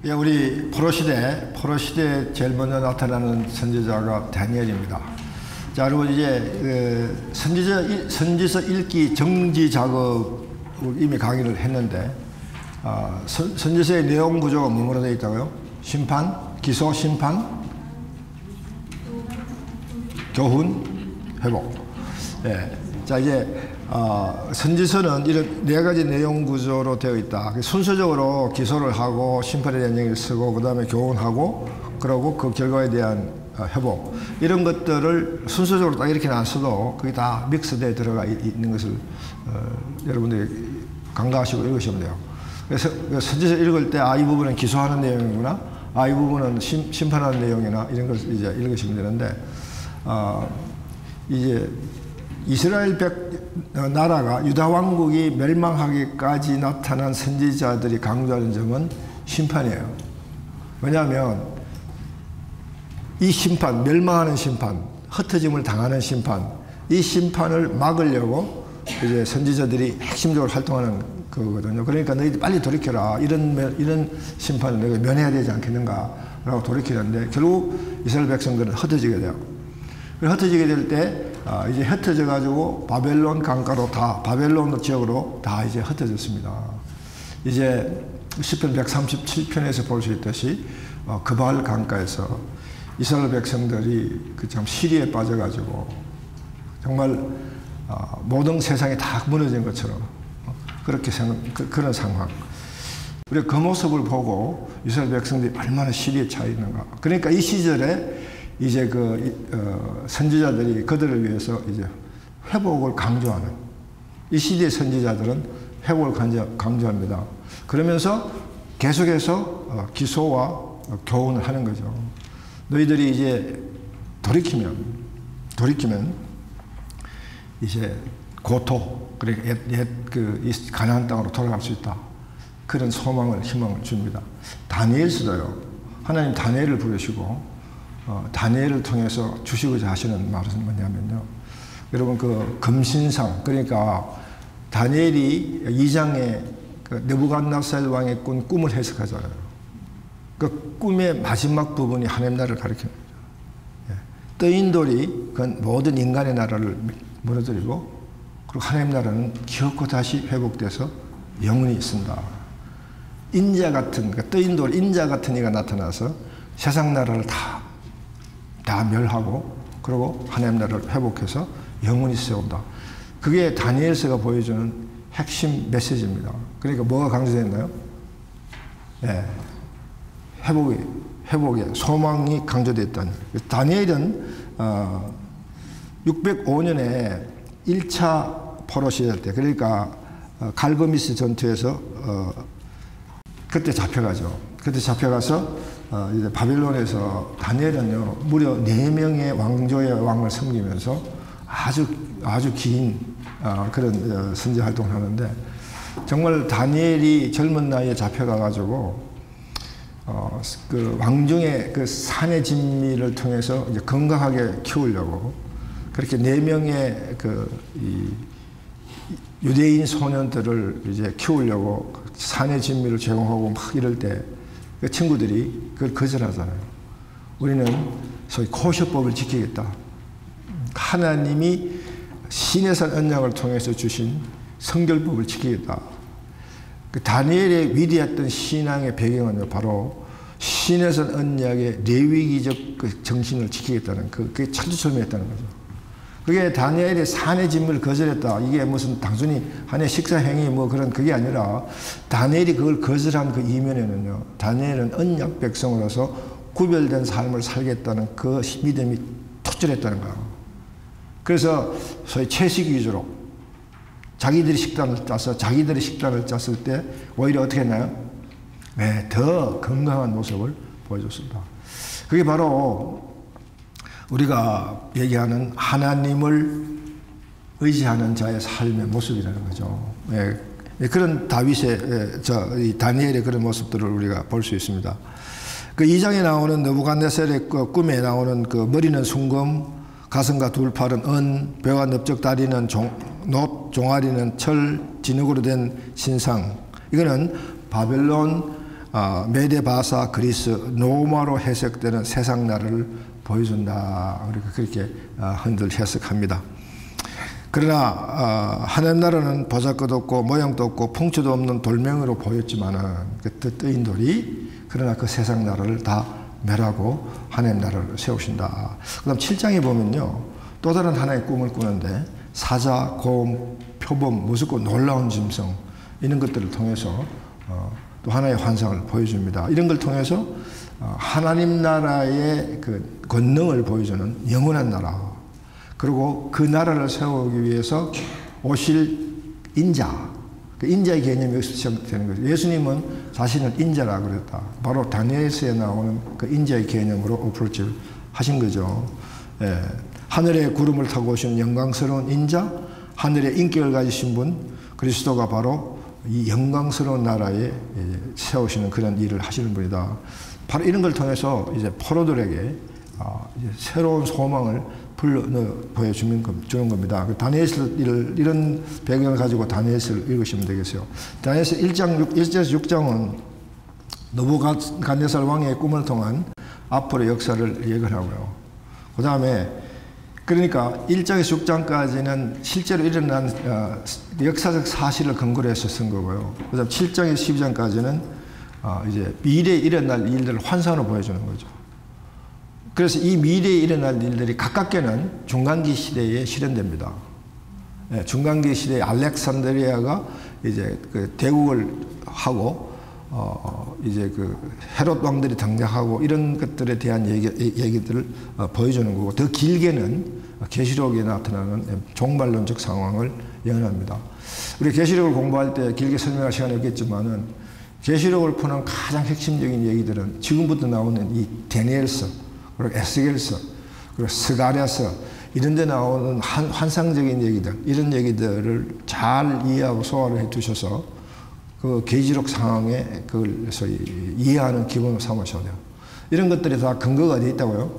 예, 우리 포로시대에 제일 먼저 나타나는 선지자가 다니엘입니다. 자, 그리고 이제 선지서 읽기 정지 작업을 이미 강의를 했는데, 선지서의 내용 구조가 뭐로 되어 있다고요? 심판, 기소, 심판, 교훈, 회복. 예. 자, 이제 선지서는 이런 네 가지 내용 구조로 되어 있다. 순서적으로 기소를 하고 심판에 대한 얘기를 쓰고, 그 다음에 교훈하고, 그러고 그 결과에 대한 회복, 이런 것들을 순서적으로 딱 이렇게 놨어도 그게 다 믹스되어 들어가 있는 것을 여러분들이 간과하시고 읽으시면 돼요. 그래서 선지서 읽을 때 이 부분은 기소하는 내용이구나, 이 부분은 심판하는 내용이나, 이런 것을 이제 읽으시면 되는데, 이제 이스라엘 나라가 유다 왕국이 멸망하기까지 나타난 선지자들이 강조하는 점은 심판이에요. 왜냐하면 이 심판, 멸망하는 심판, 흩어짐을 당하는 심판, 이 심판을 막으려고 이제 선지자들이 핵심적으로 활동하는 거거든요. 그러니까 너희들 빨리 돌이켜라, 이런 심판을 너희가 면해야 되지 않겠는가라고 돌이키는데, 결국 이스라엘 백성들은 흩어지게 돼요. 흩어지게 될 때 이제 흩어져 가지고 바벨론 강가로 다, 바벨론 지역으로 다 이제 흩어졌습니다. 이제 시편 137편에서 볼 수 있듯이 그발 강가에서 이스라엘 백성들이 그 참 시리에 빠져 가지고 정말 모든 세상이 다 무너진 것처럼 그렇게 그런 상황. 우리가 그 모습을 보고 이스라엘 백성들이 얼마나 시리에 차 있는가. 그러니까 이 시절에 이제 선지자들이 그들을 위해서 이제 회복을 강조하는, 이 시대의 선지자들은 회복을 강조합니다. 그러면서 계속해서 기소와 교훈을 하는 거죠. 너희들이 이제 돌이키면 이제 고토, 그러니까 이 가나안 땅으로 돌아갈 수 있다. 그런 소망을, 희망을 줍니다. 다니엘서도요. 하나님 다니엘을 부르시고 다니엘을 통해서 주시고자 하시는 말은 뭐냐면요. 여러분, 그 금신상, 그러니까 다니엘이 2장에 그 느부갓네살 왕의 꾼 꿈을 해석하잖아요. 그 꿈의 마지막 부분이 하나님 나라를 가리킵니다. 예. 떠인 돌이 그건 모든 인간의 나라를 무너뜨리고, 그리고 하나님 나라는 기어코 다시 회복돼서 영원히 있습니다. 인자 같은, 그러니까 떠인 돌, 인자 같은 이가 나타나서 세상 나라를 다 멸하고, 그리고 하나님 나라를 회복해서 영원히 세운다. 그게 다니엘서가 보여주는 핵심 메시지입니다. 그러니까 뭐가 강조됐나요? 네. 회복의 소망이 강조됐다니. 다니엘은 605년에 1차 포로 시절 때, 그러니까 갈그미스 전투에서 그때 잡혀가죠. 그때 잡혀가서 이제 바벨론에서 다니엘은요, 무려 4명의 왕조의 왕을 섬기면서 아주 긴 그런 선지 활동을 하는데, 정말 다니엘이 젊은 나이에 잡혀가가지고 그 왕중의 그 산의 진미를 통해서 이제 건강하게 키우려고 그렇게 4명의 이 유대인 소년들을 이제 키우려고 산의 진미를 제공하고 막 이럴 때 그 친구들이 그걸 거절하잖아요. 우리는 소위 코셔법을 지키겠다. 하나님이 신의 언약을 통해서 주신 성결법을 지키겠다. 그 다니엘의 위대했던 신앙의 배경은 바로 신의 언약의 레위기적 그 정신을 지키겠다는 그게 천주철미했다는 거죠. 그게 다니엘이 산의 진미를 거절했다. 이게 무슨 단순히 하나의 식사 행위 뭐 그런 그게 아니라, 다니엘이 그걸 거절한 그 이면에는요, 다니엘은 언약 백성으로서 구별된 삶을 살겠다는 그 믿음이 투철했다는 거예요. 그래서 소위 채식 위주로 자기들이 식단을 짰을 때 오히려 어떻게 했나요? 네, 더 건강한 모습을 보여줬습니다. 그게 바로 우리가 얘기하는 하나님을 의지하는 자의 삶의 모습이라는 거죠. 예, 그런 이 다니엘의 그런 모습들을 우리가 볼 수 있습니다. 그 2장에 나오는 느부갓네살의 꿈에 나오는 그 머리는 순금, 가슴과 둘 팔은 은, 배와 넓적 다리는 놋, 종아리는 철, 진흙으로 된 신상. 이거는 바벨론 메데바사 그리스 로마로 해석되는 세상 나라를 보여준다. 그렇게 흔들 해석합니다. 그러나 하나님 나라는 보잘것없고 모양도 없고 풍채도 없는 돌멩이로 보였지만은 그 뜨인 돌이 그러나 그 세상 나라를 다 멸하고 하나님 나라를 세우신다. 그 다음 7장에 보면요, 또 다른 하나의 꿈을 꾸는데 사자, 곰, 표범, 무섭고 놀라운 짐승 이런 것들을 통해서 또 하나의 환상을 보여줍니다. 이런 걸 통해서 하나님 나라의 그 권능을 보여주는 영원한 나라, 그리고 그 나라를 세우기 위해서 오실 인자, 그 인자의 개념이 여기서 시작되는 거죠. 예수님은 자신을 인자라 그랬다. 바로 다니엘서에 나오는 그 인자의 개념으로 어프로치를 하신 거죠. 예. 하늘의 구름을 타고 오신 영광스러운 인자, 하늘의 인격을 가지신 분, 그리스도가 바로 이 영광스러운 나라에 세우시는 그런 일을 하시는 분이다. 바로 이런 걸 통해서 이제 포로들에게 이제 새로운 소망을 보여주는 겁니다. 다니엘서 이런 배경을 가지고 다니엘서를 읽으시면 되겠어요. 다니엘서 1에서 6장은 느부갓네살 왕의 꿈을 통한 앞으로의 역사를 예언하고요. 그 다음에 그러니까 1장에서 6장까지는 실제로 일어난 역사적 사실을 근거로 해서 쓴 거고요. 그 다음 7장에서 12장까지는 이제 미래에 일어날 일들을 환상으로 보여주는 거죠. 그래서 이 미래에 일어날 일들이 가깝게는 중간기 시대에 실현됩니다. 네, 중간기 시대에 알렉산드리아가 이제 그 대국을 하고 이제 그 헤롯 왕들이 등장하고 이런 것들에 대한 얘기들을 보여주는 거고, 더 길게는 계시록에 나타나는 종말론적 상황을 예언합니다. 우리 계시록을 공부할 때 길게 설명할 시간이 없겠지만은 계시록을 푸는 가장 핵심적인 얘기들은 지금부터 나오는 이 다니엘서, 그리고 에스겔서, 그리고 스가랴서 이런 데 나오는 환상적인 얘기들, 이런 얘기들을 잘 이해하고 소화를 해 두셔서 그 계시록 상황에 그걸 이해하는 기본으로 삼으셔야 돼요. 이런 것들이 다 근거가 어디 있다고요?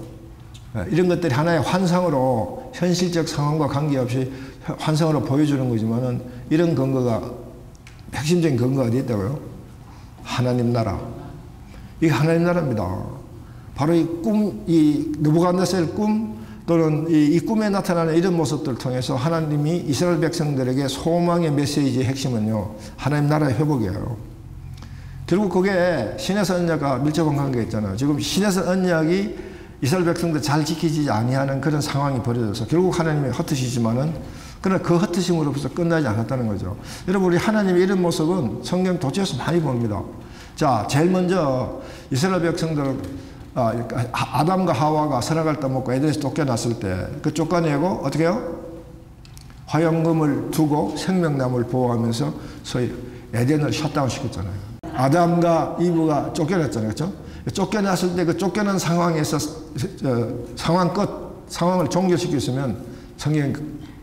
이런 것들이 하나의 환상으로 현실적 상황과 관계없이 환상으로 보여주는 거지만은 이런 근거가, 핵심적인 근거가 어디 있다고요? 하나님 나라. 이게 하나님 나라입니다. 바로 이 꿈, 이 느부갓네살 꿈 또는 이 꿈에 나타나는 이런 모습들을 통해서 하나님이 이스라엘 백성들에게 소망의 메시지의 핵심은요, 하나님 나라의 회복이에요. 결국 그게 신에서 언약과 밀접한 관계가 있잖아요. 지금 신에서 언약이 이스라엘 백성들 잘 지키지 아니하는 그런 상황이 벌어져서 결국 하나님이 헛되시지만은, 그러나 그 헛되심으로부터 끝나지 않았다는 거죠. 여러분, 우리 하나님의 이런 모습은 성경 도처에서 많이 봅니다. 자, 제일 먼저 이스라엘 백성들 아담과 하와가 선악을 따먹고 에덴에서 쫓겨났을 때 그 쫓아내고 어떻게 해요? 화영금을 두고 생명나무를 보호하면서 소위 에덴을 셧다운 시켰잖아요. 아담과 이브가 쫓겨났잖아요. 그렇죠? 쫓겨났을 때 그 쫓겨난 상황에서 상황을 종결시켰으면 성경이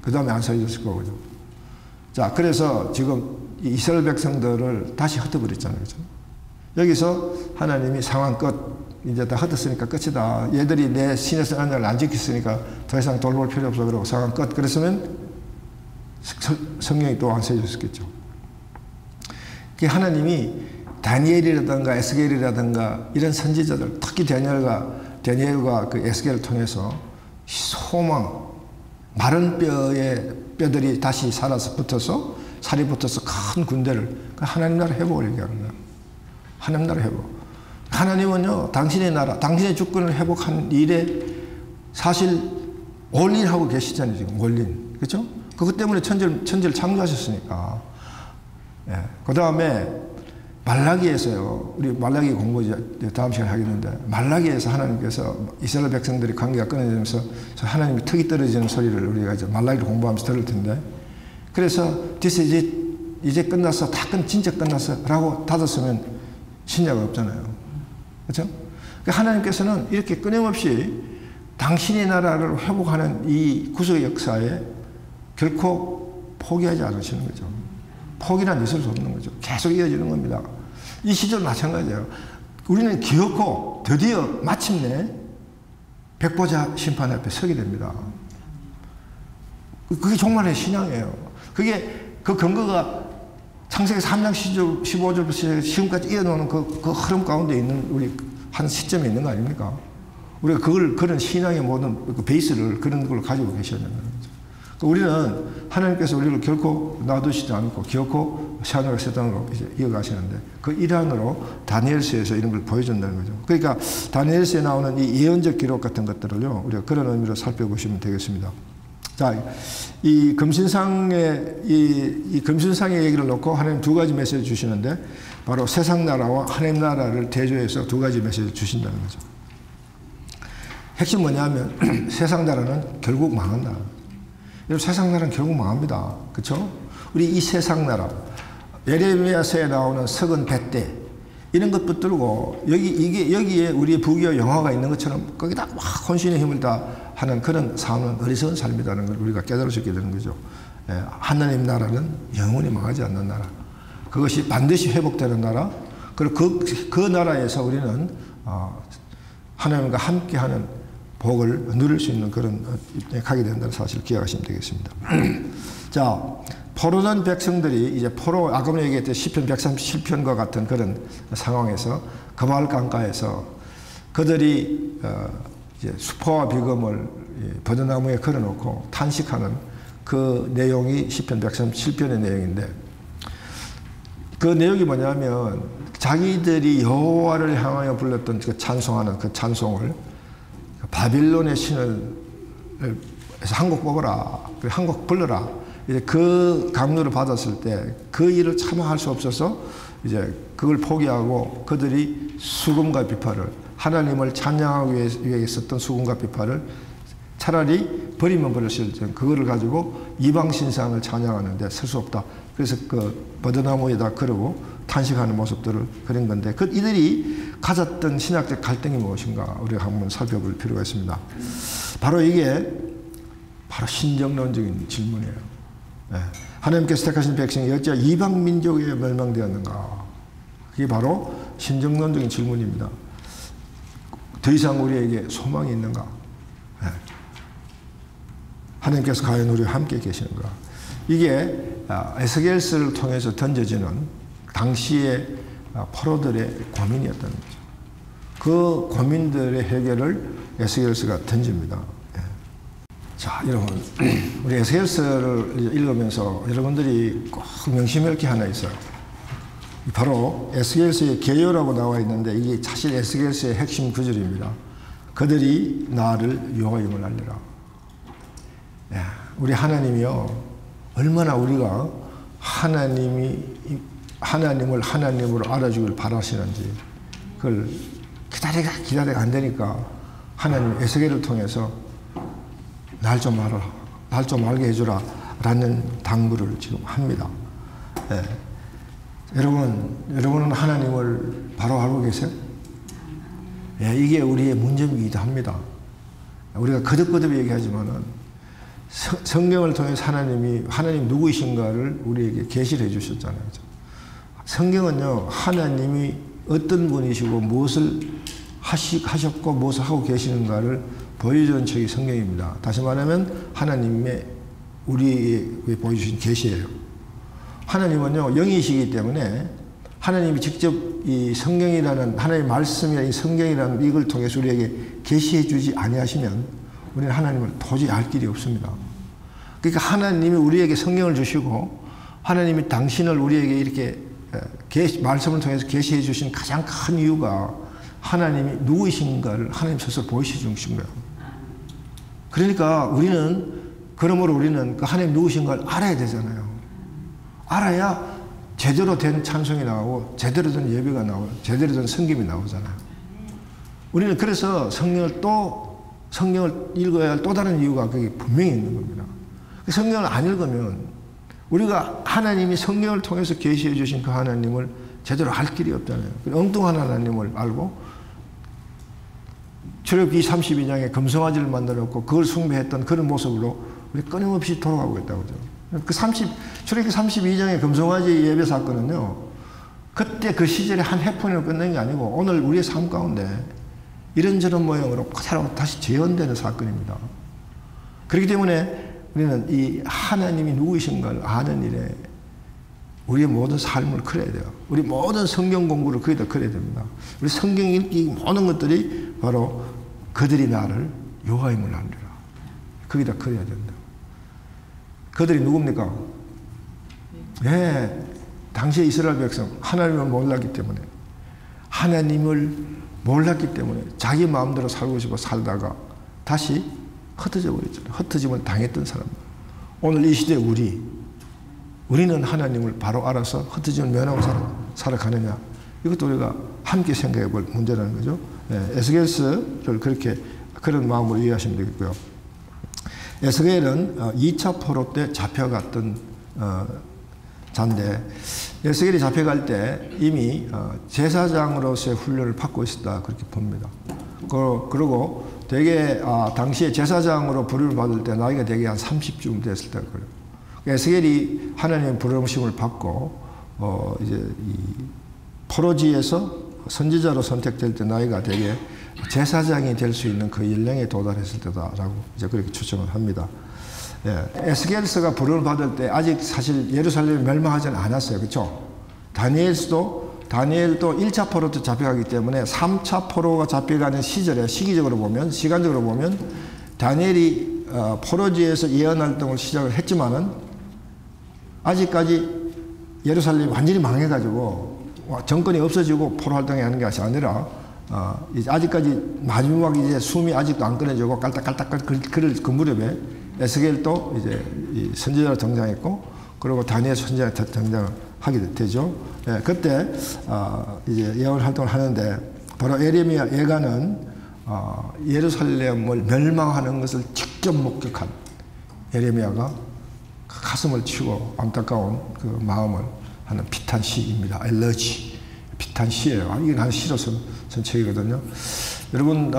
그 다음에 안 써졌을 거거든요. 자, 그래서 지금 이스라엘 백성들을 다시 흩어버렸잖아요. 그렇죠? 여기서 하나님이 상황 끝, 이제 다 흩었으니까 끝이다. 얘들이 내 신에서 언약을 안 지켰으니까 더 이상 돌볼 필요 없어. 그러고 상황 끝. 그랬으면 성경이 또 안 써졌겠죠. 하나님이 다니엘이라든가 에스겔이라든가 이런 선지자들, 특히 다니엘과 그 에스겔을 통해서 소망, 마른 뼈들이 다시 살아서 붙어서, 살이 붙어서 큰 군대를, 하나님 나라 회복을 얘기하는 거예요. 하나님 나라 회복. 하나님은요, 당신의 나라, 당신의 주권을 회복한 일에 사실 올인하고 계시잖아요, 지금. 올인. 그렇죠? 그것 때문에 천지를 창조하셨으니까. 예. 그 다음에 말라기에서요, 우리 말라기 공부 다음 시간에 하겠는데, 말라기에서 하나님께서 이스라엘 백성들이 관계가 끊어지면서 하나님이 턱이 떨어지는 소리를 우리가 이제 말라기를 공부하면서 들을 텐데, 그래서 이제 끝났어, 진짜 끝났어 라고 닫았으면 신뢰가 없잖아요. 그렇죠? 하나님께서는 이렇게 끊임없이 당신의 나라를 회복하는 이 구속의 역사에 결코 포기하지 않으시는 거죠. 포기란 있을 수 없는 거죠. 계속 이어지는 겁니다. 이 시절 마찬가지예요. 우리는 기어코 드디어 마침내 백보자 심판 앞에 서게 됩니다. 그게 정말의 신앙이에요. 그게 그 근거가 창세기 3장 15절부터 지금까지 이어놓는 그 흐름 가운데 있는 우리 한 시점에 있는 거 아닙니까? 우리가 그런 신앙의 모든 그 베이스를 그런 걸 가지고 계셔야 된다는 거죠. 우리는 하나님께서 우리를 결코 놔두시지 않고 결코 새하늘과 새 땅으로 이제 이어가시는데 그 일환으로 다니엘서에서 이런 걸 보여준다는 거죠. 그러니까 다니엘서에 나오는 이 예언적 기록 같은 것들을요, 우리가 그런 의미로 살펴보시면 되겠습니다. 자, 이 금신상의 얘기를 놓고 하나님 두 가지 메시지 주시는데 바로 세상 나라와 하나님 나라를 대조해서 두 가지 메시지 주신다는 거죠. 핵심 뭐냐면 세상 나라는 결국 망한다. 세상 나라는 결국 망합니다. 그렇죠? 우리 이 세상 나라 예레미야서에 나오는 석은 뱃대 이런 것 붙들고 여기에 우리의 부귀와 영화가 있는 것처럼 거기다 막 혼신의 힘을 다 하는 그런 삶은 어리석은 삶이라는 걸 우리가 깨달을 수 있게 되는 거죠. 하나님 나라는 영원히 망하지 않는 나라. 그것이 반드시 회복되는 나라. 그리고 그 나라에서 우리는 하나님과 함께하는 복을 누릴 수 있는 그런 가게 된다는 사실을 기억하시면 되겠습니다. 자, 포로된 백성들이 이제 아까 전에 얘기했던 시편 137편과 같은 그런 상황에서 그발 강가에서 그들이 이제 수포와 비금을 버드나무에 걸어놓고 탄식하는 그 내용이 시편 137편의 내용인데 그 내용이 뭐냐면 자기들이 여호와를 향하여 불렀던 그 찬송하는 그 찬송을 바빌론의 신을 한 곡 뽑아라, 한 곡 불러라. 이제 그 강요를 받았을 때 그 일을 참아할 수 없어서 이제 그걸 포기하고 그들이 수금과 비파를 하나님을 찬양하기 위해 썼던 수금과 비파를 차라리 버리면 버릴 수 있는 그거를 가지고 이방 신상을 찬양하는데 쓸 수 없다. 그래서 그 버드나무에다 걸고 탄식하는 모습들을 그린 건데 이들이 가졌던 신학적 갈등이 무엇인가 우리가 한번 살펴볼 필요가 있습니다. 바로 이게 바로 신정론적인 질문이에요. 하나님께서 택하신 백성이 어찌 이방 민족에 멸망되었는가? 그게 바로 신정론적인 질문입니다. 더 이상 우리에게 소망이 있는가? 하나님께서 과연 우리와 함께 계시는가? 이게 에스겔서를 통해서 던져지는 당시의 포로들의 고민이었다는 거죠. 그 고민들의 해결을 에스겔서가 던집니다. 자, 여러분, 우리 에스겔서를 읽으면서 여러분들이 꼭 명심할 게 하나 있어요. 바로 에스겔서의 개요라고 나와 있는데 이게 사실 에스겔서의 핵심 구절입니다. 그들이 나를 여호와임을 알리라. 우리 하나님이요, 얼마나 우리가 하나님을 하나님으로 알아주길 바라시는지 그걸 기다리가 안 되니까 하나님 에스겔을 통해서 날 좀 알아라, 날 좀 알게 해주라 라는 당부를 지금 합니다. 여러분은 하나님을 바로 알고 계세요? 이게 우리의 문제이기도 합니다. 우리가 거듭거듭 얘기하지만은 성경을 통해서 하나님 누구이신가를 우리에게 계시를 해주셨잖아요. 성경은요, 하나님이 어떤 분이시고 무엇을 하셨고 무엇을 하고 계시는가를 보여주는 책이 성경입니다. 다시 말하면 하나님의 우리에게 보여주신 계시예요. 하나님은요, 영이시기 때문에 하나님이 직접 이 성경이라는 하나님의 말씀이라는 이 성경이라는 이걸 통해서 우리에게 계시해 주지 아니하시면 우리는 하나님을 도저히 알 길이 없습니다. 그러니까 하나님이 우리에게 성경을 주시고 하나님이 당신을 우리에게 이렇게 말씀을 통해서 계시해 주신 가장 큰 이유가 하나님이 누구이신가를 하나님 스스로 보여주신 거예요. 그러니까 그러므로 우리는 그 하나님 누구이신가를 알아야 되잖아요. 알아야 제대로 된 찬송이 나오고 제대로 된 예배가 나오고 제대로 된 성김이 나오잖아요. 우리는 그래서 성경을 읽어야 할 또 다른 이유가 그게 분명히 있는 겁니다. 성경을 안 읽으면 우리가 하나님이 성경을 통해서 계시해 주신 그 하나님을 제대로 알 길이 없잖아요. 엉뚱한 하나님을 알고 출애굽기 32장에 금송아지를 만들었고 그걸 숭배했던 그런 모습으로 우리 끊임없이 돌아가고 있다고 그죠. 출애굽기 32장의 금송아지 예배 사건은요, 그때 그 시절에 한 해프닝을 끝낸 게 아니고 오늘 우리의 삶 가운데 이런저런 모형으로 그대로 다시 재현되는 사건입니다. 그렇기 때문에 우리는 이 하나님이 누구이신가를 아는 일에 우리의 모든 삶을 그려야 돼요. 우리 모든 성경 공부를 거기다 그려야 됩니다. 우리 성경 읽기 모든 것들이 바로 그들이 나를 여호와임을 알리라. 거기다 그려야 된다. 그들이 누굽니까? 네, 당시의 이스라엘 백성 하나님을 몰랐기 때문에 자기 마음대로 살고 싶어 살다가 다시 흩어져 버렸잖아요. 흩어짐을 당했던 사람. 오늘 이 시대 우리는 하나님을 바로 알아서 흩어짐을 면하고 살아가느냐. 이것도 우리가 함께 생각해 볼 문제라는 거죠. 에스겔서를 그런 마음으로 이해하시면 되겠고요. 에스겔은 2차 포로 때 잡혀갔던 자인데, 에스겔이 잡혀갈 때 이미 제사장으로서의 훈련을 받고 있었다, 그렇게 봅니다. 그리고 되게 당시에 제사장으로 부름을 받을 때 나이가 되게 한 30쯤 됐을 때 그래요. 에스겔이 하나님의 부름심을 받고 이제 이 포로지에서 선지자로 선택될 때 나이가 되게 제사장이 될 수 있는 그 연령에 도달했을 때다라고 이제 그렇게 추정을 합니다. 에스겔서가 부름을 받을 때 아직 사실 예루살렘이 멸망하지는 않았어요. 그렇죠? 다니엘도 1차 포로 때 잡혀가기 때문에 3차 포로가 잡혀가는 시기적으로 보면 다니엘이 포로지에서 예언 활동을 시작을 했지만은 아직까지 예루살렘이 완전히 망해가지고 정권이 없어지고 포로 활동을 하는 것이 아니라 아직까지 마지막 이제 숨이 아직도 안 끊어지고 깔딱깔딱 그 무렵에 에스겔도 이제 선지자로 등장했고, 그리고 다니엘 선지자로 등장을 하게 되죠. 그때 이제 예언 활동을 하는데, 바로 예레미야 예가는 예루살렘을 멸망하는 것을 직접 목격한 예레미야가 가슴을 치고 안타까운 그 마음을 하는 비탄 시입니다. 엘러지 비탄 시예요. 이게 한 시로 전 책이거든요. 여러분,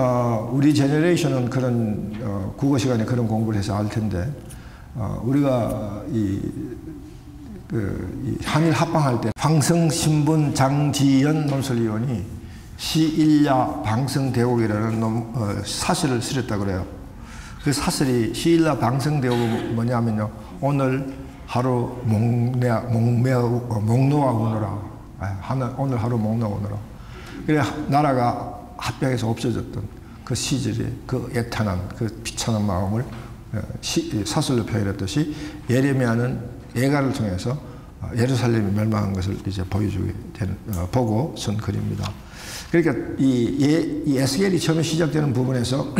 우리 제너레이션은 그런 국어 시간에 그런 공부를 해서 알 텐데, 우리가 이 한일 합방할 때 방성신분 장지연 논설위원이 시일야 방성대옥이라는 사설을 쓰셨다고 그래요. 그 사설이 시일야 방성대옥은 뭐냐면요, 오늘 하루 목놓아 우노라. 오늘 하루 목놓아 우노라. 그래 나라가 합병해서 없어졌던 그 시절의 그 애탄한 그 비참한 마음을 사설로 표현했듯이, 예레미야는 예가를 통해서 예루살렘이 멸망한 것을 이제 보여주게 되는 보고 쓴 글입니다. 그러니까 이 에스겔이 처음에 시작되는 부분에서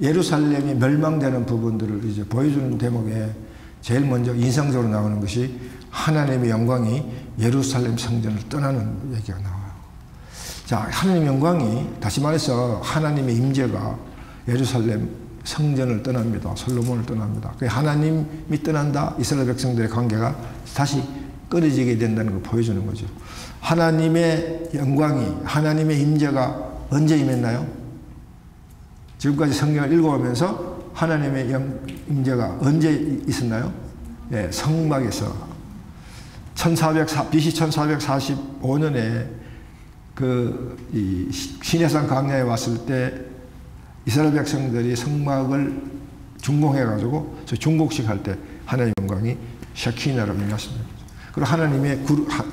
예루살렘이 멸망되는 부분들을 이제 보여주는 대목에 제일 먼저 인상적으로 나오는 것이 하나님의 영광이 예루살렘 성전을 떠나는 얘기가 나와요. 자, 하나님의 영광이, 다시 말해서 하나님의 임재가 예루살렘 성전을 떠납니다. 솔로몬을 떠납니다. 그 하나님이 떠난다, 이스라엘 백성들의 관계가 다시 끊어지게 된다는 걸 보여주는 거죠. 하나님의 영광이, 하나님의 임재가 언제 임했나요? 지금까지 성경을 읽어오면서 하나님의 임재가 언제 있었나요? 성막에서 BC 1445년에 시내산 광야에 왔을 때 이스라엘 백성들이 성막을 준공해가지고 중복식 할 때 하나님의 영광이 샤키나로 임했습니다. 그리고 하나님의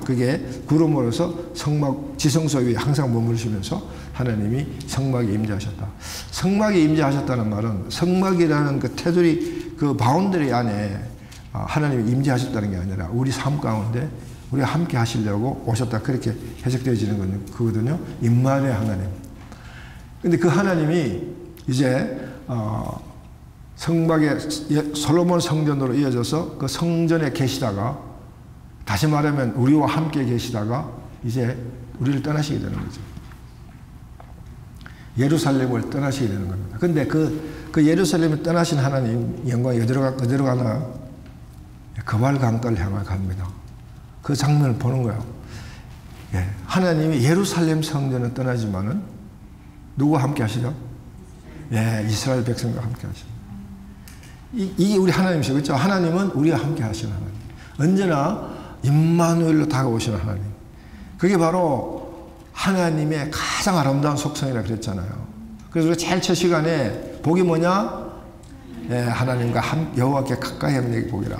그게 구름으로서 성막 지성소 위에 항상 머무르시면서 하나님이 성막에 임재하셨다. 성막에 임재하셨다는 말은 성막이라는 그 테두리, 그 바운더리 안에 하나님이 임재하셨다는 게 아니라 우리 삶 가운데 우리가 함께 하시려고 오셨다, 그렇게 해석되어지는 거거든요. 임마누엘 하나님. 근데 그 하나님이 이제 성막의 솔로몬 성전으로 이어져서 그 성전에 계시다가, 다시 말하면 우리와 함께 계시다가 이제 우리를 떠나시게 되는 거죠. 예루살렘을 떠나시게 되는 겁니다. 근데 그 예루살렘을 떠나신 하나님 영광이 어디로 가나? 그발 강가를 향해 갑니다. 그 장면을 보는 거예요. 하나님이 예루살렘 성전은 떠나지만은 누구와 함께 하시죠? 이스라엘 백성과 함께 하시죠. 이게 우리 하나님이시죠. 그렇죠? 하나님은 우리와 함께 하시는 하나님. 언제나 임마누엘로 다가오시는 하나님. 그게 바로 하나님의 가장 아름다운 속성이라 그랬잖아요. 그래서 우리가 제일 첫 시간에 복이 뭐냐? 하나님과 여호와께 가까이 하는 게 복이라.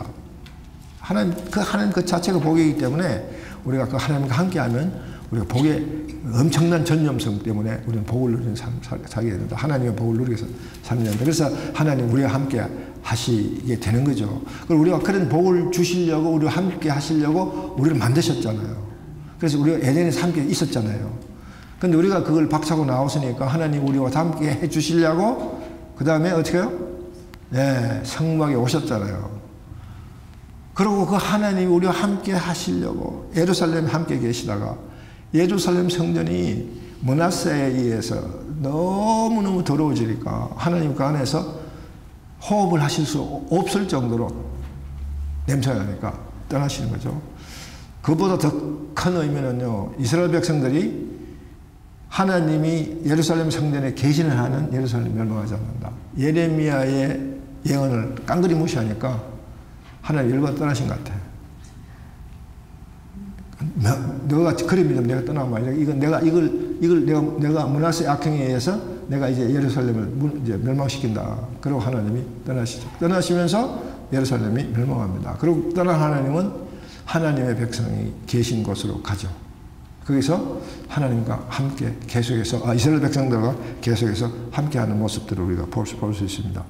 하나님 그 자체가 복이기 때문에 우리가 그 하나님과 함께하면 우리가 복의 엄청난 전념성 때문에 우리는 복을 누리는 삶 살게 된다. 하나님의 복을 누리기 위해서 살게 된다. 그래서 하나님 우리와 함께 하시게 되는 거죠. 그리고 우리가 그런 복을 주시려고 우리와 함께 하시려고 우리를 만드셨잖아요. 그래서 우리가 에덴에서 함께 있었잖아요. 근데 우리가 그걸 박차고 나왔으니까 하나님 우리와 함께 해 주시려고 그 다음에 어떻게 해요? 네, 성막에 오셨잖아요. 그리고 그 하나님 우리와 함께 하시려고 예루살렘에 함께 계시다가 예루살렘 성전이 므낫세에 의해서 너무너무 더러워지니까 하나님 그 안에서 호흡을 하실 수 없을 정도로 냄새가 나니까 떠나시는 거죠. 그보다 더 큰 의미는요, 이스라엘 백성들이 하나님이 예루살렘 성전에 계시는 한은 예루살렘이 멸망하지 않는다. 예레미야의 예언을 깡그리 무시하니까 하나님 열받아 떠나신 것 같아요. 너가 그래 믿으면 내가 떠나면 이건 내가 므낫세 악행에 의해서 내가 이제 예루살렘을 이제 멸망시킨다. 그리고 하나님이 떠나시죠. 떠나시면서 예루살렘이 멸망합니다. 그리고 떠난 하나님은 하나님의 백성이 계신 곳으로 가죠. 거기서 하나님과 함께 계속해서 이스라엘 백성들과 계속해서 함께하는 모습들을 우리가 볼 수 있습니다.